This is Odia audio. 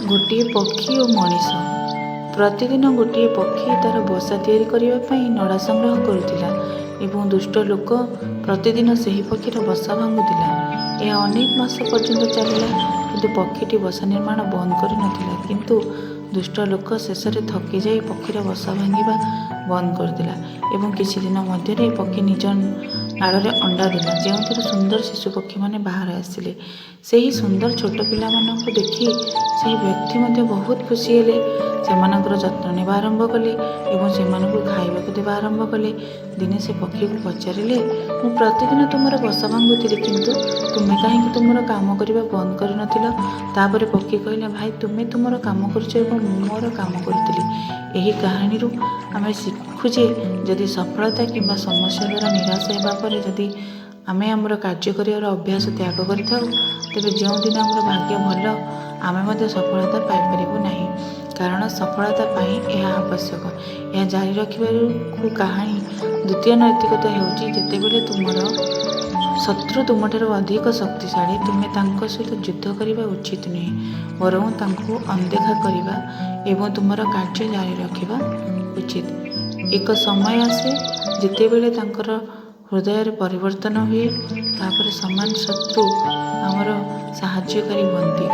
ଗୋଟିଏ ପକ୍ଷୀ ଓ ମଣିଷ। ପ୍ରତିଦିନ ଗୋଟିଏ ପକ୍ଷୀ ତାର ବସା ତିଆରି କରିବା ପାଇଁ ନଡ଼ା ସଂଗ୍ରହ କରୁଥିଲା ଏବଂ ଦୁଷ୍ଟ ଲୋକ ପ୍ରତିଦିନ ସେହି ପକ୍ଷୀର ବସା ଭାଙ୍ଗୁଥିଲା। ଏହା ଅନେକ ମାସ ପର୍ଯ୍ୟନ୍ତ ଚାଲିଲା, କିନ୍ତୁ ପକ୍ଷୀଟି ବସା ନିର୍ମାଣ ବନ୍ଦ କରିନଥିଲା। କିନ୍ତୁ ଦୁଷ୍ଟ ଲୋକ ଶେଷରେ ଥକି ଯାଇ ପକ୍ଷୀର ବସା ଭାଙ୍ଗିବା ବନ୍ଦ କରିଦେଲା ଏବଂ କିଛି ଦିନ ମଧ୍ୟରେ ପକ୍ଷୀ ନିଜ ନାଳରେ ଅଣ୍ଡା ଦେଲା, ଯେଉଁଥିରୁ ସୁନ୍ଦର ଶିଶୁ ପକ୍ଷୀମାନେ ବାହାର ଆସିଲେ। ସେହି ସୁନ୍ଦର ଛୋଟ ପିଲାମାନଙ୍କୁ ଦେଖି ସେହି ବ୍ୟକ୍ତି ମଧ୍ୟ ବହୁତ ଖୁସି ହେଲେ। ସେମାନଙ୍କର ଯତ୍ନ ନେବା ଆରମ୍ଭ କଲେ ଏବଂ ସେମାନଙ୍କୁ ଖାଇବାକୁ ଦେବା ଆରମ୍ଭ କଲେ। ଦିନେ ସେ ପକ୍ଷୀକୁ ପଚାରିଲେ, ମୁଁ ପ୍ରତିଦିନ ତୁମର ବସା ଭାଙ୍ଗୁଥିଲି, କିନ୍ତୁ ତୁମେ କାହିଁକି ତୁମର କାମ କରିବା ବନ୍ଦ କରିନଥିଲ? ତାପରେ ପକ୍ଷୀ କହିଲା, ଭାଇ, ତୁମେ ତୁମର କାମ କରୁଛ ଏବଂ ମୁଁ ମୋର କାମ କରୁଥିଲି। ଏହି କାହାଣୀରୁ ଆମେ ଶିଖୁ ଯେ ଯଦି ସଫଳତା କିମ୍ବା ସମସ୍ୟା ଦ୍ୱାରା ନିରାଶ ହେବା ପରେ ଯଦି ଆମେ ଆମର କାର୍ଯ୍ୟ କରିବାର ଅଭ୍ୟାସ ତ୍ୟାଗ କରିଥାଉ, ତେବେ ଯେଉଁଦିନ ଆମର ଭାଗ୍ୟ ଭଲ, ଆମେ ମଧ୍ୟ ସଫଳତା ପାଇପାରିବୁ ନାହିଁ। କାରଣ ସଫଳତା ପାଇଁ ଏହା ଆବଶ୍ୟକ। ଏହା ଜାରି ରଖିବାକୁ କାହାଣୀ ଦ୍ୱିତୀୟ ନୈତିକତା ହେଉଛି, ଯେତେବେଳେ ତୁମର ଶତ୍ରୁ ତୁମଠାରୁ ଅଧିକ ଶକ୍ତିଶାଳୀ, ତୁମେ ତାଙ୍କ ସହିତ ଯୁଦ୍ଧ କରିବା ଉଚିତ ନୁହେଁ, ବରଂ ତାଙ୍କୁ ଅଣଦେଖା କରିବା ଏବଂ ତୁମର କାର୍ଯ୍ୟ ଜାରି ରଖିବା ଉଚିତ। ଏକ ସମୟ ଆସେ ଯେତେବେଳେ ତାଙ୍କର ହୃଦୟରେ ପରିବର୍ତ୍ତନ ହୁଏ, ତାପରେ ସମାନ ଶତ୍ରୁ ଆମର ସାହାଯ୍ୟକାରୀ ହୁଅନ୍ତି।